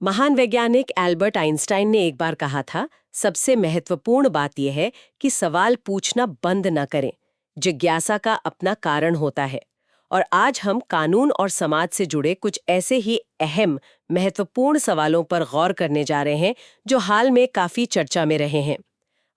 महान वैज्ञानिक Albert Einstein ने एक बार कहा था, सबसे महत्वपूर्ण बात यह है कि सवाल पूछना बंद न करें। जिज्ञासा का अपना कारण होता है। और आज हम कानून और समाज से जुड़े कुछ ऐसे ही अहम, महत्वपूर्ण सवालों पर गौर करने जा रहे हैं जो हाल में काफी चर्चा में रहे हैं।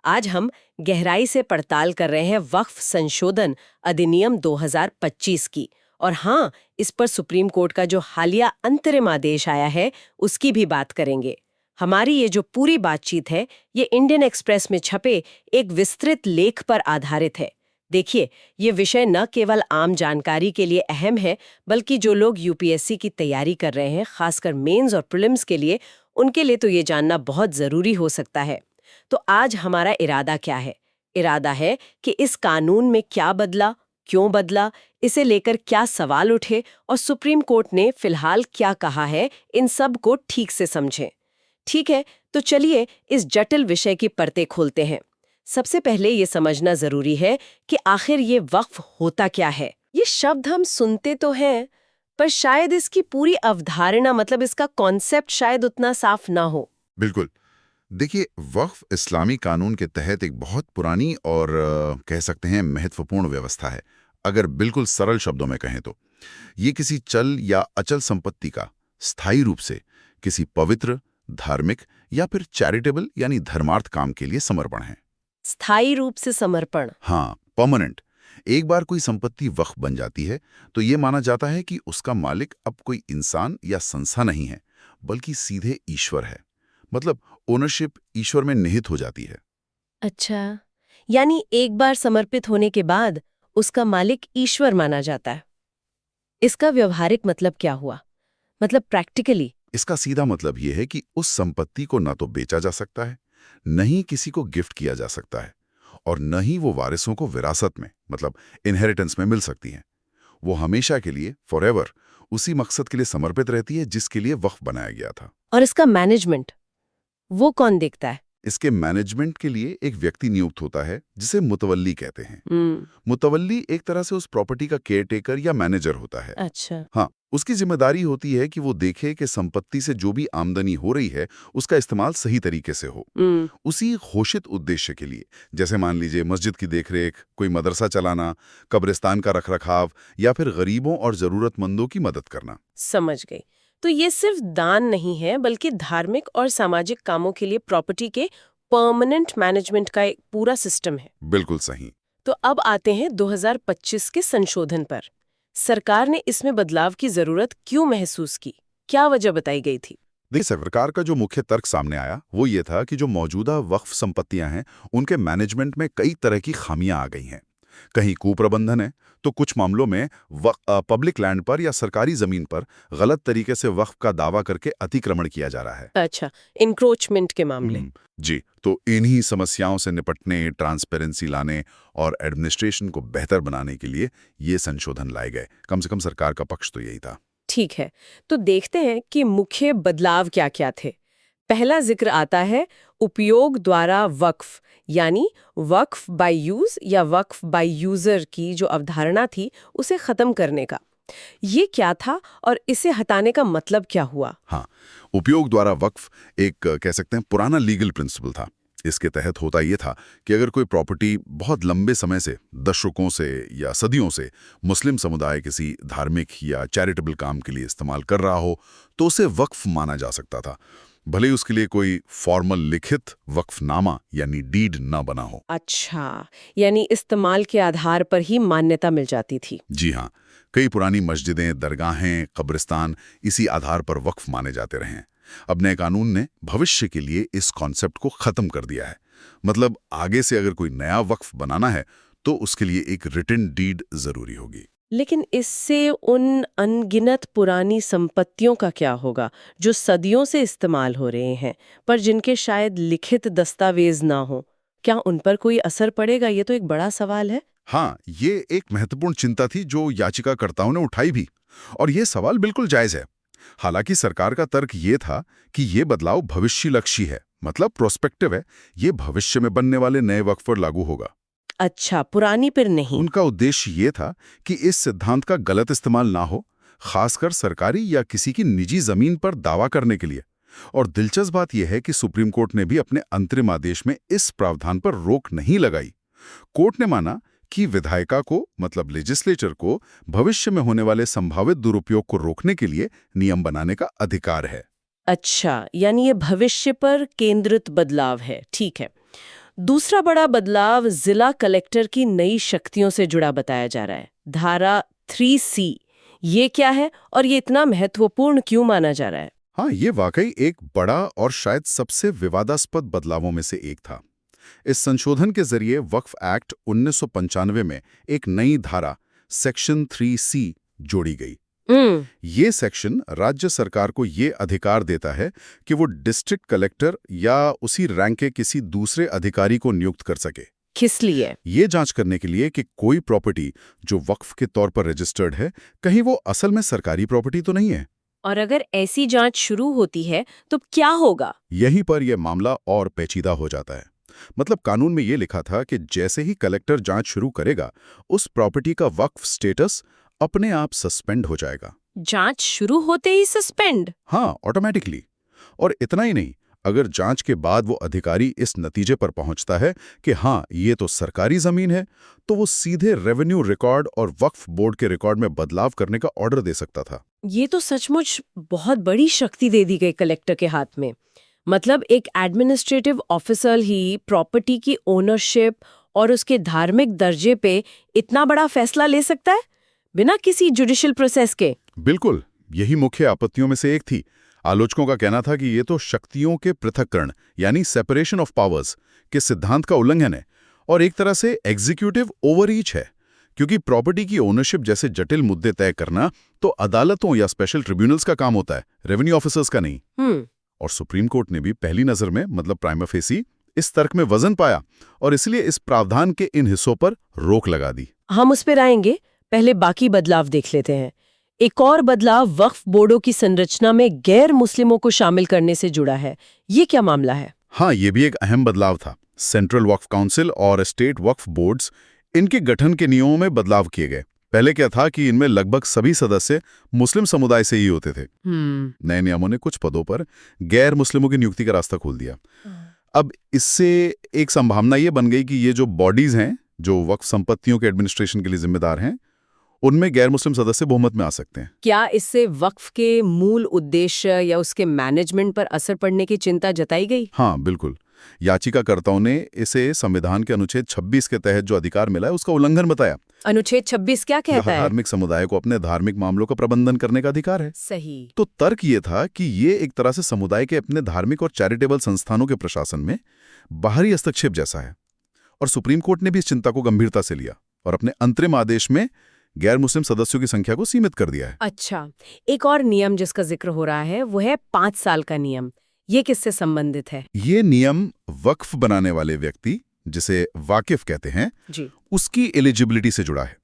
आज हम गहराई से पड़ताल कर रहे हैं वक्फ संशोधन अधिनियम 2025 की। और हाँ, इस पर सुप्रीम कोर्ट का जो हालिया अंतरिम आदेश आया है उसकी भी बात करेंगे। हमारी ये जो पूरी बातचीत है ये इंडियन एक्सप्रेस में छपे एक विस्तृत लेख पर आधारित है। देखिए, ये विषय न केवल आम जानकारी के लिए अहम है, बल्कि जो लोग यूपीएससी की तैयारी कर रहे हैं, खासकर मेंस और प्रीलिम्स के लिए, उनके लिए तो ये जानना बहुत जरूरी हो सकता है। तो आज हमारा इरादा क्या है? इरादा है कि इस कानून में क्या बदला, क्यों बदला, इसे लेकर क्या सवाल उठे और सुप्रीम कोर्ट ने फिलहाल क्या कहा है, इन सब को ठीक से समझें। ठीक है, तो चलिए इस जटिल विषय की परतें खोलते हैं। सबसे पहले ये समझना जरूरी है कि आखिर ये वक्फ होता क्या है। ये शब्द हम सुनते तो हैं, पर शायद इसकी पूरी अवधारणा, मतलब इसका कॉन्सेप्ट शायद उतना साफ ना हो। बिल्कुल। देखिए, वक्फ इस्लामी कानून के तहत एक बहुत पुरानी और कह सकते हैं महत्वपूर्ण व्यवस्था है। अगर बिल्कुल सरल शब्दों में कहें तो ये किसी चल या अचल संपत्ति का स्थायी रूप से किसी पवित्र, धार्मिक या फिर चैरिटेबल यानी धर्मार्थ काम के लिए समर्पण है। स्थायी रूप से समर्पण। हाँ, परमानेंट। एक बार कोई संपत्ति वक्फ बन जाती है तो ये माना जाता है कि उसका मालिक अब कोई इंसान या संस्था नहीं है, बल्कि सीधे ईश्वर है। मतलब ओनरशिप ईश्वर में निहित हो जाती है। अच्छा, यानी एक बार समर्पित होने के बाद उसका मालिक ईश्वर माना जाता है। इसका व्यवहारिक मतलब क्या हुआ? मतलब प्रैक्टिकली? इसका सीधा मतलब यह है कि उस संपत्ति को ना तो बेचा जा सकता है, न ही किसी को गिफ्ट किया जा सकता है, और न ही वो वारिसों को विरासत में, मतलब इनहेरिटेंस में मिल सकती है। वो हमेशा के लिए, फॉरएवर, उसी मकसद के लिए समर्पित रहती है जिसके लिए वक्फ बनाया गया था। और इसका मैनेजमेंट, वो कौन देखता है? इसके मैनेजमेंट के लिए एक व्यक्ति नियुक्त होता है जिसे मुतवल्ली कहते हैं। हम्म। मुतवल्ली एक तरह से उस प्रॉपर्टी का केयरटेकर या मैनेजर होता है। अच्छा। हाँ, उसकी जिम्मेदारी होती है कि वो देखे कि संपत्ति से जो भी आमदनी हो रही है उसका इस्तेमाल सही तरीके से हो, हम्म। उसी घोषित उद्देश्य के लिए। जैसे मान लीजिए मस्जिद की देखरेख, कोई मदरसा चलाना, कब्रिस्तान का रखरखाव या फिर गरीबों और जरूरतमंदों की मदद करना। समझ गई। तो ये सिर्फ दान नहीं है, बल्कि धार्मिक और सामाजिक कामों के लिए प्रॉपर्टी के परमानेंट मैनेजमेंट का एक पूरा सिस्टम है। बिल्कुल सही। तो अब आते हैं 2025 के संशोधन पर। सरकार ने इसमें बदलाव की जरूरत क्यों महसूस की? क्या वजह बताई गई थी? देखिए, सरकार का जो मुख्य तर्क सामने आया वो ये था कि जो मौजूदा वक्फ संपत्तियां हैं उनके मैनेजमेंट में कई तरह की खामियां आ गई हैं। कहीं कुप्रबंधन है, तो कुछ मामलों में पब्लिक लैंड पर या सरकारी जमीन पर गलत तरीके से वक्फ का दावा करके अतिक्रमण किया जा रहा है। अच्छा, इंक्रोचमेंट के मामले। जी, तो इन्हीं समस्याओं से निपटने, ट्रांसपेरेंसी लाने और एडमिनिस्ट्रेशन को बेहतर बनाने के लिए ये संशोधन लाए गए। कम से कम सरकार का पक्ष तो यही था। ठीक है, तो देखते हैं कि मुख्य बदलाव क्या-क्या थे। पहला जिक्र आता है उपयोग द्वारा वक्फ, यानी वक्फ बाय यूज या वक्फ बाय यूजर की जो अवधारणा थी उसे खत्म करने का। ये क्या था और इसे हटाने का मतलब क्या हुआ? हाँ, उपयोग द्वारा वक्फ एक कह सकते हैं पुराना लीगल प्रिंसिपल था। इसके तहत होता ये था कि अगर कोई प्रॉपर्टी बहुत लंबे समय से, दशकों से या सदियों से मुस्लिम समुदाय किसी धार्मिक या चैरिटेबल काम के लिए इस्तेमाल कर रहा हो तो उसे वक्फ माना जा सकता था, भले ही उसके लिए कोई फॉर्मल लिखित वक्फनामा यानी डीड ना बना हो। अच्छा, यानी इस्तेमाल के आधार पर ही मान्यता मिल जाती थी। जी हाँ, कई पुरानी मस्जिदें, दरगाहें, कब्रिस्तान इसी आधार पर वक्फ माने जाते रहे हैं। अब नए कानून ने भविष्य के लिए इस कॉन्सेप्ट को खत्म कर दिया है। मतलब आगे से अगर कोई नया वक्फ बनाना है तो उसके लिए एक रिटन डीड जरूरी होगी। लेकिन इससे उन अनगिनत पुरानी संपत्तियों का क्या होगा जो सदियों से इस्तेमाल हो रहे हैं, पर जिनके शायद लिखित दस्तावेज ना हो? क्या उन पर कोई असर पड़ेगा? ये तो एक बड़ा सवाल है। हाँ, ये एक महत्वपूर्ण चिंता थी जो याचिकाकर्ताओं ने उठाई भी, और ये सवाल बिल्कुल जायज है। हालांकि सरकार का तर्क ये था कि ये बदलाव भविष्यलक्षी है, मतलब प्रोस्पेक्टिव है, ये भविष्य में बनने वाले नए वक्फ पर लागू होगा। अच्छा, पुरानी पर नहीं। उनका उद्देश्य ये था कि इस सिद्धांत का गलत इस्तेमाल ना हो, खासकर सरकारी या किसी की निजी जमीन पर दावा करने के लिए। और दिलचस्प बात यह है कि सुप्रीम कोर्ट ने भी अपने अंतरिम आदेश में इस प्रावधान पर रोक नहीं लगाई। कोर्ट ने माना कि विधायिका को मतलब लेजिस्लेचर को भविष्य में होने वाले संभावित दुरुपयोग को रोकने के लिए नियम बनाने का अधिकार है। अच्छा, यानी ये भविष्य पर केंद्रित बदलाव है। ठीक है। दूसरा बड़ा बदलाव जिला कलेक्टर की नई शक्तियों से जुड़ा बताया जा रहा है। धारा 3C, ये क्या है और ये इतना महत्वपूर्ण क्यों माना जा रहा है? हाँ, ये वाकई एक बड़ा और शायद सबसे विवादास्पद बदलावों में से एक था। इस संशोधन के जरिए वक्फ एक्ट 1995 में एक नई धारा सेक्शन 3C जोड़ी गई। ये सेक्शन राज्य सरकार को ये अधिकार देता है कि वो डिस्ट्रिक्ट कलेक्टर या उसी रैंक के किसी दूसरे अधिकारी को नियुक्त कर सके। किस लिए? ये जांच करने के लिए कि कोई प्रॉपर्टी जो वक्फ के तौर पर रजिस्टर्ड है, कहीं वो असल में सरकारी प्रॉपर्टी तो नहीं है। और अगर ऐसी जांच शुरू होती है तो क्या होगा? यहीं पर यह मामला और पेचीदा हो जाता है। मतलब कानून में ये लिखा था कि जैसे ही कलेक्टर जांच शुरू करेगा, उस प्रॉपर्टी का वक्फ स्टेटस अपने आप सस्पेंड हो जाएगा। जांच शुरू होते ही सस्पेंड? हाँ, ऑटोमेटिकली। और इतना ही नहीं, अगर जांच के बाद वो अधिकारी इस नतीजे पर पहुंचता है कि हाँ, ये तो सरकारी जमीन है, तो वो सीधे रेवेन्यू रिकॉर्ड और वक्फ बोर्ड के रिकॉर्ड में बदलाव करने का ऑर्डर दे सकता था। ये तो सचमुच बहुत बड़ी शक्ति दे दी गई कलेक्टर के हाथ में। मतलब एक एडमिनिस्ट्रेटिव ऑफिसर ही प्रॉपर्टी की ओनरशिप और उसके धार्मिक दर्जे पे इतना बड़ा फैसला ले सकता है बिना किसी जुडिशियल प्रोसेस के? बिल्कुल, यही मुख्य आपत्तियों में से एक थी। आलोचकों का कहना था कि ये तो शक्तियों के पृथक्करण यानी सेपरेशन ऑफ पावर्स के सिद्धांत का उल्लंघन है और एक तरह से एग्जीक्यूटिव ओवररीच है, क्योंकि प्रॉपर्टी की ओनरशिप जैसे जटिल मुद्दे तय करना तो अदालतों या स्पेशल ट्रिब्यूनल्स का काम होता है, रेवेन्यू ऑफिसर्स का नहीं। और सुप्रीम कोर्ट ने भी पहली नजर में मतलब प्राइमा फेसी इस तर्क में वजन पाया और इसलिए इस प्रावधान के इन हिस्सों पर रोक लगा दी। हम उस पर आएंगे, पहले बाकी बदलाव देख लेते हैं। एक और बदलाव वक्फ बोर्डों की संरचना में गैर मुस्लिमों को शामिल करने से जुड़ा है। ये क्या मामला है? हाँ, ये भी एक अहम बदलाव था। सेंट्रल वक्फ काउंसिल और स्टेट वक्फ बोर्ड्स, इनके गठन के नियमों में बदलाव किए गए। पहले क्या था कि इनमें लगभग सभी सदस्य मुस्लिम समुदाय से ही होते थे। नए नियमों ने कुछ पदों पर गैर मुस्लिमों की नियुक्ति का रास्ता खोल दिया। अब इससे एक संभावना ये बन गई कि ये जो बॉडीज हैं जो वक्फ संपत्तियों के एडमिनिस्ट्रेशन के लिए जिम्मेदार हैं, उनमें गैर मुस्लिम सदस्य बहुमत में आ सकते हैं। क्या इससे वक्फ के मूल उद्देश्य या उसके मैनेजमेंट पर असर पड़ने की चिंता जताई गई? हाँ, बिल्कुल। याचिकाकर्ताओं ने इसे संविधान के अनुच्छेद 26 के तहत जो अधिकार मिला है उसका उल्लंघन बताया। अनुच्छेद 26 क्या कहता है? धार्मिक समुदाय को अपने धार्मिक मामलों का प्रबंधन करने का अधिकार है। सही। तो तर्क ये था कि ये एक तरह से समुदाय के अपने धार्मिक और चैरिटेबल संस्थानों के प्रशासन में बाहरी हस्तक्षेप जैसा है। और सुप्रीम कोर्ट ने भी इस चिंता को गंभीरता से लिया और अपने अंतरिम आदेश में गैर मुस्लिम सदस्यों की संख्या को सीमित कर दिया है। अच्छा, एक और नियम जिसका जिक्र हो रहा है वो है 5 साल का नियम। ये किससे संबंधित है? ये नियम वक्फ बनाने वाले व्यक्ति, जिसे वाकिफ कहते हैं जी, उसकी एलिजिबिलिटी से जुड़ा है।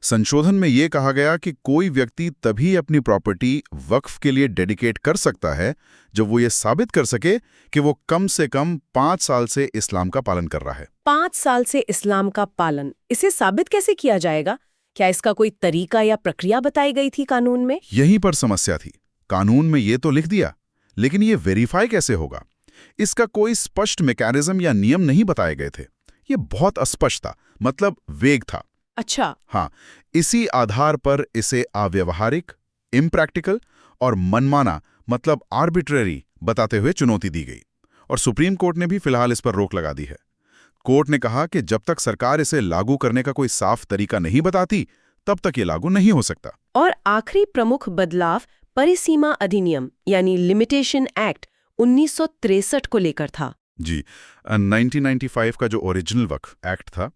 संशोधन में ये कहा गया कि कोई व्यक्ति तभी अपनी प्रॉपर्टी वक्फ के लिए डेडिकेट कर सकता है जब वो ये साबित कर सके कि वो कम से कम 5 साल से इस्लाम का पालन कर रहा है। 5 साल से इस्लाम का पालन, इसे साबित कैसे किया जाएगा? क्या इसका कोई तरीका या प्रक्रिया बताई गई थी कानून में? यहीं पर समस्या थी। कानून में ये तो लिख दिया, लेकिन ये वेरीफाई कैसे होगा? इसका कोई स्पष्ट मैकेनिज्म या नियम नहीं बताए गए थे। ये बहुत अस्पष्ट था, मतलब वेग था। अच्छा। हाँ, इसी आधार पर इसे अव्यवहारिक, इम्प्रैक्टिकल और मनमाना मतलब आर्बिट्ररी बताते हुए चुनौती दी गई और सुप्रीम कोर्ट ने भी फिलहाल इस पर रोक लगा दी है। कोर्ट ने कहा कि जब तक सरकार इसे लागू करने का कोई साफ तरीका नहीं बताती, तब तक ये लागू नहीं हो सकता। और आखिरी प्रमुख बदलाव परिसीमा अधिनियम यानी लिमिटेशन एक्ट 1963 को लेकर था। जी, 1995 का जो ओरिजिनल वक्फ एक्ट था,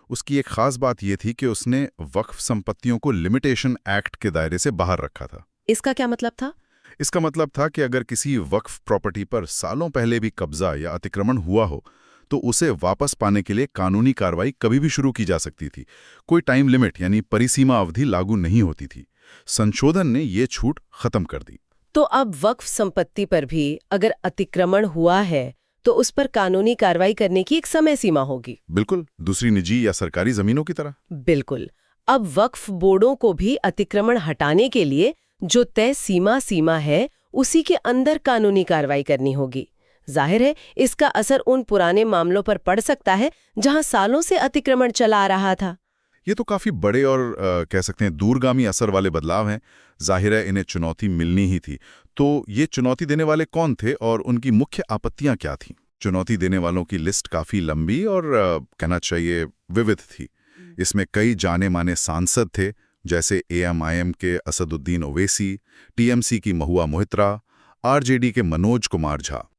उसकी एक खास बात यह थी कि उसने वक्फ संपत्तियों को लिमिटेशन एक्ट के दायरे से बाहर रखा था। इसका क्या मतलब था? इसका मतलब था कि अगर किसी वक्फ प्रॉपर्टी पर सालों पहले भी कब्जा या अतिक्रमण हुआ हो, तो उसे वापस पाने के लिए कानूनी कार्रवाई कभी भी शुरू की जा सकती थी। कोई टाइम लिमिट यानी परिसीमा अवधि लागू नहीं होती थी। संशोधन ने ये छूट खत्म कर दी। तो अब वक्फ संपत्ति पर भी अगर अतिक्रमण हुआ है तो उस पर कानूनी कार्रवाई करने की एक समय सीमा होगी। बिल्कुल, दूसरी निजी या सरकारी जमीनों की तरह। बिल्कुल। अब वक्फ बोर्डों को भी अतिक्रमण हटाने के लिए जो तय सीमा है उसी के अंदर कानूनी कार्रवाई करनी होगी। जाहिर है इसका असर उन पुराने मामलों पर पड़ सकता है जहां सालों से अतिक्रमण चला आ रहा था। ये तो काफी बड़े और कह सकते हैं दूरगामी असर वाले बदलाव हैं। जाहिर है इन्हें चुनौती मिलनी ही थी। तो ये चुनौती देने वाले कौन थे और उनकी मुख्य आपत्तियां क्या थीं? चुनौती देने वालों की लिस्ट काफी लंबी और कहना चाहिए विविध थी। इसमें कई जाने माने सांसद थे, जैसे एएमआईएम के असदुद्दीन ओवैसी, टीएमसी की महुआ मोहित्रा, आरजेडी के मनोज कुमार झा,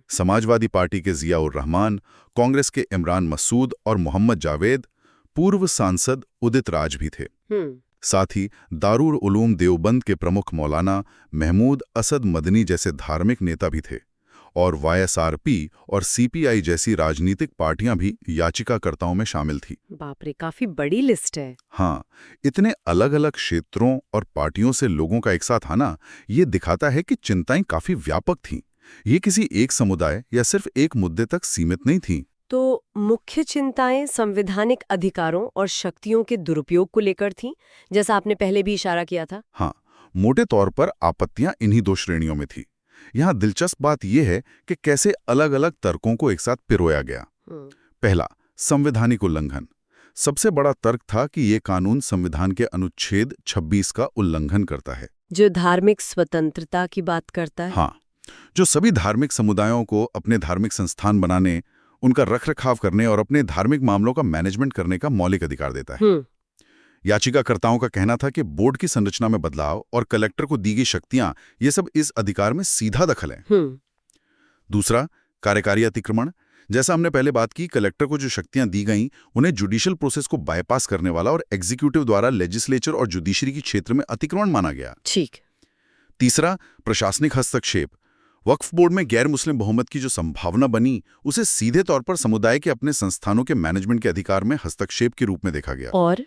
समाजवादी पार्टी के जियाउर रहमान, कांग्रेस के इमरान मसूद और मोहम्मद जावेद, पूर्व सांसद उदित राज भी थे। साथ ही दारुल उलूम देवबंद के प्रमुख मौलाना महमूद असद मदनी जैसे धार्मिक नेता भी थे, और वाईएसआरपी और सीपीआई जैसी राजनीतिक पार्टियां भी याचिकाकर्ताओं में शामिल थी। बाप रे, काफी बड़ी लिस्ट है। हाँ, इतने अलग-अलग क्षेत्रों और पार्टियों से लोगों का एक साथ आना ये दिखाता है कि चिंताएं काफी व्यापक थीं। ये किसी एक समुदाय या सिर्फ एक मुद्दे तक सीमित नहीं थीं। तो मुख्य चिंताएं संवैधानिक अधिकारों और शक्तियों के दुरुपयोग को लेकर थीं, जैसा आपने पहले भी इशारा किया था। हाँ, मोटे तौर पर आपत्तियां इन्हीं दो श्रेणियों में थी। यहाँ दिलचस्प बात यह है कि कैसे अलग-अलग तर्कों को एक साथ पिरोया गया। पहला, संवैधानिक उल्लंघन। सबसे बड़ा तर्क था कि ये कानून संविधान के अनुच्छेद 26 का उल्लंघन करता है, जो धार्मिक स्वतंत्रता की बात करता है। हाँ, जो सभी धार्मिक समुदायों को अपने धार्मिक संस्थान बनाने, उनका रखरखाव करने और अपने धार्मिक मामलों का मैनेजमेंट करने का मौलिक अधिकार देता है। याचिकाकर्ताओं का कहना था कि बोर्ड की संरचना में बदलाव और कलेक्टर को दी गई शक्तियां, ये सब इस अधिकार में सीधा दखल है। दूसरा, कार्यकारी अतिक्रमण। जैसा हमने पहले बात की, कलेक्टर को जो शक्तियां दी गईं, उन्हें जुडिशियल प्रोसेस को बाईपास करने वाला और एग्जीक्यूटिव द्वारा लेजिस्लेचर और जुडिशरी के क्षेत्र में अतिक्रमण माना गया। ठीक। तीसरा, प्रशासनिक हस्तक्षेप। वक्फ बोर्ड में गैर मुस्लिम बहुमत की जो संभावना बनी, उसे सीधे तौर पर समुदाय के अपने संस्थानों के मैनेजमेंट के अधिकार में हस्तक्षेप के रूप में देखा गया। और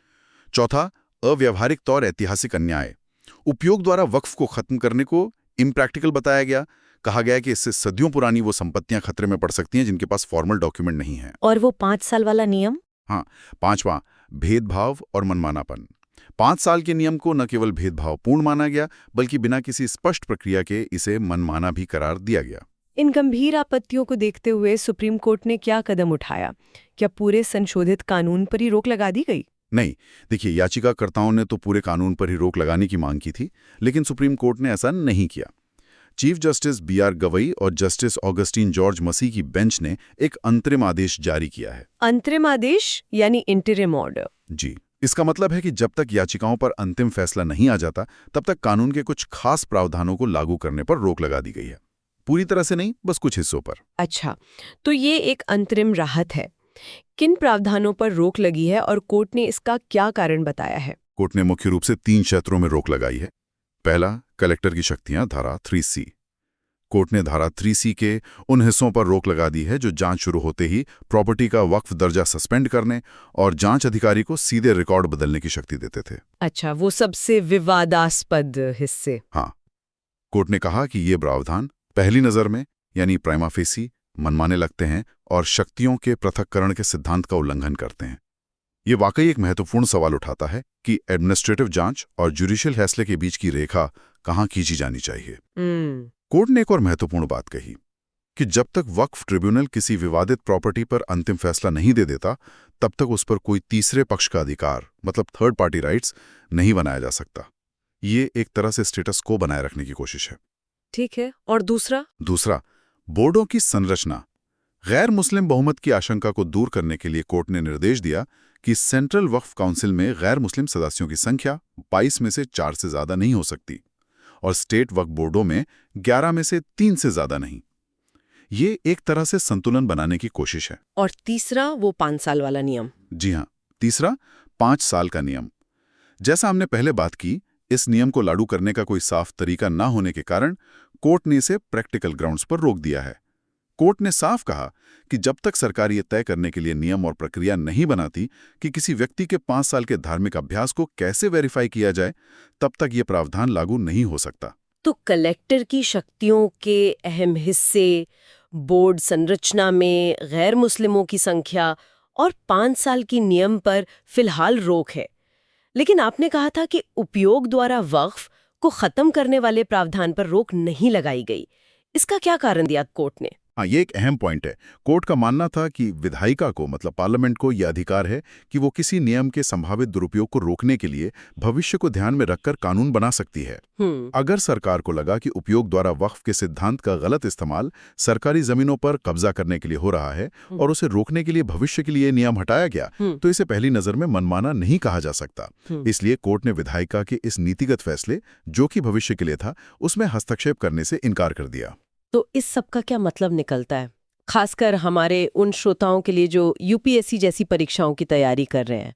चौथा, अव्यावहारिक तौर ऐतिहासिक अन्याय। उपयोग द्वारा वक्फ को खत्म करने को इम्प्रैक्टिकल बताया गया। कहा गया कि इससे सदियों पुरानी वो संपत्तियां खतरे में पड़ सकती हैं जिनके पास फॉर्मल डॉक्यूमेंट नहीं है। और वो 5 साल वाला नियम? हाँ, पांचवा, भेदभाव और मनमानापन। 5 साल के नियम को न केवल भेदभावपूर्ण माना गया, बल्कि बिना किसी स्पष्ट प्रक्रिया के इसे मनमाना भी करार दिया गया। इन गंभीर आपत्तियों को देखते हुए सुप्रीम कोर्ट ने क्या कदम उठाया? क्या पूरे संशोधित कानून पर ही रोक लगा दी गई? नहीं, देखिए, याचिकाकर्ताओं ने तो पूरे कानून पर ही रोक लगाने की मांग की थी, लेकिन सुप्रीम कोर्ट ने ऐसा नहीं किया। चीफ जस्टिस बीआर गवई और जस्टिस ऑगस्टीन जॉर्ज मसी की बेंच ने एक अंतरिम आदेश जारी किया है। अंतरिम आदेश यानी इंटरिम ऑर्डर? जी, इसका मतलब है कि जब तक याचिकाओं पर अंतिम फैसला नहीं आ जाता, तब तक कानून के कुछ खास प्रावधानों को लागू करने पर रोक लगा दी गई है। पूरी तरह से नहीं, बस कुछ हिस्सों पर। अच्छा, तो ये एक अंतरिम राहत है। किन प्रावधानों पर रोक लगी है और कोर्ट ने इसका क्या कारण बताया है? कोर्ट ने मुख्य रूप से 3 क्षेत्रों में रोक लगाई है। पहला, कलेक्टर की शक्तियां, धारा 3C। कोर्ट ने धारा 3C के उन हिस्सों पर रोक लगा दी है जो जांच शुरू होते ही प्रॉपर्टी का वक्फ दर्जा सस्पेंड करने और जांच अधिकारी को सीधे रिकॉर्ड बदलने की शक्ति देते थे। अच्छा, वो सबसे विवादास्पद हिस्से। हाँ, कोर्ट ने कहा कि ये प्रावधान पहली नजर में, यानी प्राइमा फेसी, मनमाने लगते हैं और शक्तियों के पृथक्करण के सिद्धांत का उल्लंघन करते हैं। ये वाकई एक महत्वपूर्ण सवाल उठाता है कि एडमिनिस्ट्रेटिव जांच और जुडिशियल फैसले के बीच की रेखा कहाँ खींची जानी चाहिए। कोर्ट ने एक और महत्वपूर्ण बात कही कि जब तक वक्फ ट्रिब्यूनल किसी विवादित प्रॉपर्टी पर अंतिम फैसला नहीं दे देता, तब तक उस पर कोई तीसरे पक्ष का अधिकार, मतलब थर्ड पार्टी राइट्स, नहीं बनाया जा सकता। ये एक तरह से स्टेटस को बनाए रखने की कोशिश है। ठीक है, और दूसरा, बोर्डों की संरचना। गैर मुस्लिम बहुमत की आशंका को दूर करने के लिए कोर्ट ने निर्देश दिया कि सेंट्रल वक्फ काउंसिल में गैर मुस्लिम सदस्यों की संख्या 22 में से 4 से ज्यादा नहीं हो सकती, और स्टेट वक्फ बोर्डों में 11 में से 3 से ज्यादा नहीं। ये एक तरह से संतुलन बनाने की कोशिश है। और तीसरा, वो 5 साल वाला नियम? जी हाँ, तीसरा, 5 साल का नियम। जैसा हमने पहले बात की, इस नियम को लागू करने का कोई साफ तरीका न होने के कारण कोर्ट ने इसे प्रैक्टिकल ग्राउंड्स पर रोक दिया है। कोर्ट ने साफ कहा कि जब तक सरकार ये तय करने के लिए नियम और प्रक्रिया नहीं बनाती कि किसी व्यक्ति के 5 साल के धार्मिक अभ्यास को कैसे वेरीफाई किया जाए, तब तक ये प्रावधान लागू नहीं हो सकता। तो कलेक्टर की शक्तियों के अहम हिस्से, बोर्ड संरचना में गैर मुस्लिमों की संख्या और 5 साल की नियम पर फिलहाल रोक है। लेकिन आपने कहा था कि उपयोग द्वारा वक्फ को खत्म करने वाले प्रावधान पर रोक नहीं लगाई गई। इसका क्या कारण दिया कोर्ट ने? हाँ, ये एक अहम पॉइंट है। कोर्ट का मानना था कि विधायिका को मतलब पार्लियामेंट को यह अधिकार है कि वो किसी नियम के संभावित दुरुपयोग को रोकने के लिए भविष्य को ध्यान में रखकर कानून बना सकती है। अगर सरकार को लगा कि उपयोग द्वारा वक्फ के सिद्धांत का गलत इस्तेमाल सरकारी जमीनों पर कब्जा करने के लिए हो रहा है और उसे रोकने के लिए भविष्य के लिए नियम हटाया गया, तो इसे पहली नजर में मनमाना नहीं कहा जा सकता। इसलिए कोर्ट ने विधायिका के इस नीतिगत फैसले, जो कि भविष्य के लिए था, उसमें हस्तक्षेप करने से इनकार कर दिया। तो इस सब का क्या मतलब निकलता है, खासकर हमारे उन श्रोताओं के लिए जो यूपीएससी जैसी परीक्षाओं की तैयारी कर रहे हैं?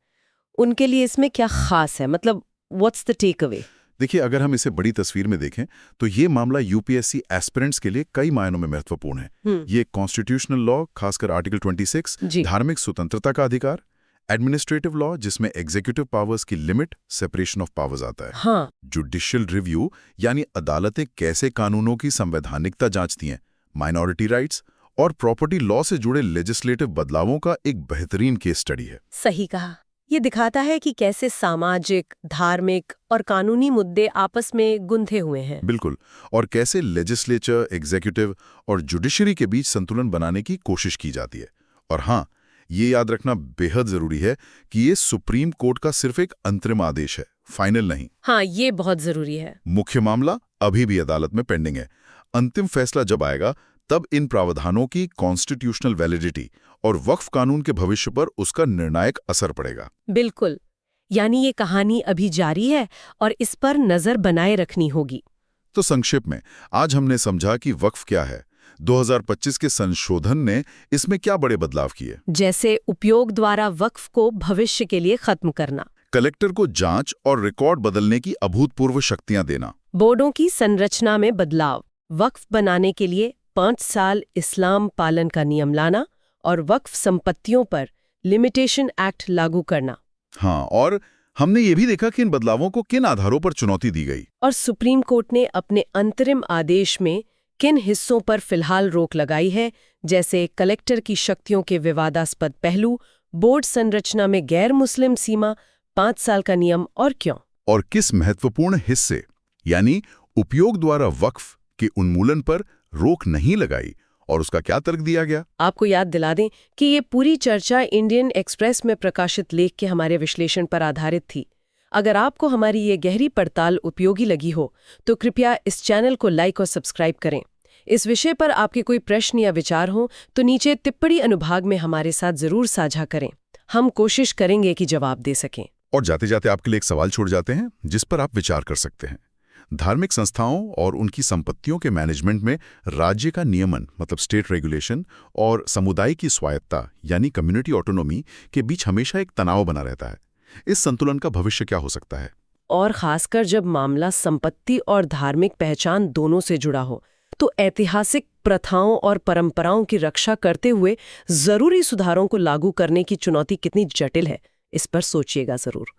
उनके लिए इसमें क्या खास है? मतलब व्हाट्स द टेक अवे? देखिए, अगर हम इसे बड़ी तस्वीर में देखें तो ये मामला यूपीएससी एस्पिरेंट्स के लिए कई मायनों में महत्वपूर्ण है। ये कॉन्स्टिट्यूशनल लॉ, खासकर आर्टिकल 26, धार्मिक स्वतंत्रता का अधिकार, एडमिनिस्ट्रेटिव लॉ जिसमें एग्जीक्यूटिव पावर्स की लिमिट, सेपरेशन ऑफ पावर्स आता है। हाँ। जुडिशियल रिव्यू यानी अदालतें कैसे कानूनों की संवैधानिकता जांचती हैं, माइनॉरिटी राइट्स और प्रॉपर्टी लॉ से जुड़े लेजिस्लेटिव बदलावों का एक बेहतरीन केस स्टडी है। सही कहा। ये दिखाता है कि कैसे सामाजिक, धार्मिक और कानूनी मुद्दे आपस में गुंथे हुए हैं। बिल्कुल, और कैसे लेजिस्लेचर, एग्जीक्यूटिव और जुडिशरी के बीच संतुलन बनाने की कोशिश की जाती है। और हाँ, ये याद रखना बेहद जरूरी है कि ये सुप्रीम कोर्ट का सिर्फ एक अंतरिम आदेश है, फाइनल नहीं। हाँ, ये बहुत जरूरी है। मुख्य मामला अभी भी अदालत में पेंडिंग है। अंतिम फैसला जब आएगा तब इन प्रावधानों की कॉन्स्टिट्यूशनल वैलिडिटी और वक्फ कानून के भविष्य पर उसका निर्णायक असर पड़ेगा। बिल्कुल, यानी ये कहानी अभी जारी है और इस पर नजर बनाए रखनी होगी। तो संक्षेप में आज हमने समझा कि वक्फ क्या है, 2025 के संशोधन ने इसमें क्या बड़े बदलाव किए, जैसे उपयोग द्वारा वक्फ को भविष्य के लिए खत्म करना, कलेक्टर को जांच और रिकॉर्ड बदलने की अभूतपूर्व शक्तियां देना, बोर्डों की संरचना में बदलाव, वक्फ बनाने के लिए 5 साल इस्लाम पालन का नियम लाना और वक्फ संपत्तियों पर लिमिटेशन एक्ट लागू करना। हाँ, और हमने ये भी देखा कि इन बदलावों को किन आधारों पर चुनौती दी गई और सुप्रीम कोर्ट ने अपने अंतरिम आदेश में किन हिस्सों पर फिलहाल रोक लगाई है, जैसे कलेक्टर की शक्तियों के विवादास्पद पहलू, बोर्ड संरचना में गैर मुस्लिम सीमा, 5 साल का नियम, और क्यों। और किस महत्वपूर्ण हिस्से यानी उपयोग द्वारा वक्फ के उन्मूलन पर रोक नहीं लगाई और उसका क्या तर्क दिया गया। आपको याद दिला दें कि ये पूरी चर्चा इंडियन एक्सप्रेस में प्रकाशित लेख के हमारे विश्लेषण पर आधारित थी। अगर आपको हमारी ये गहरी पड़ताल उपयोगी लगी हो तो कृपया इस चैनल को लाइक और सब्सक्राइब करें। इस विषय पर आपके कोई प्रश्न या विचार हो तो नीचे टिप्पणी अनुभाग में हमारे साथ जरूर साझा करें। हम कोशिश करेंगे कि जवाब दे सकें। और जाते जाते आपके लिए एक सवाल छोड़ जाते हैं जिस पर आप विचार कर सकते हैं। धार्मिक संस्थाओं और उनकी संपत्तियों के मैनेजमेंट में राज्य का नियमन मतलब स्टेट रेगुलेशन और समुदाय की स्वायत्ता यानी कम्युनिटी ऑटोनॉमी के बीच हमेशा एक तनाव बना रहता है। इस संतुलन का भविष्य क्या हो सकता है? और खासकर जब मामला संपत्ति और धार्मिक पहचान दोनों से जुड़ा हो, तो ऐतिहासिक प्रथाओं और परंपराओं की रक्षा करते हुए जरूरी सुधारों को लागू करने की चुनौती कितनी जटिल है, इस पर सोचिएगा जरूर।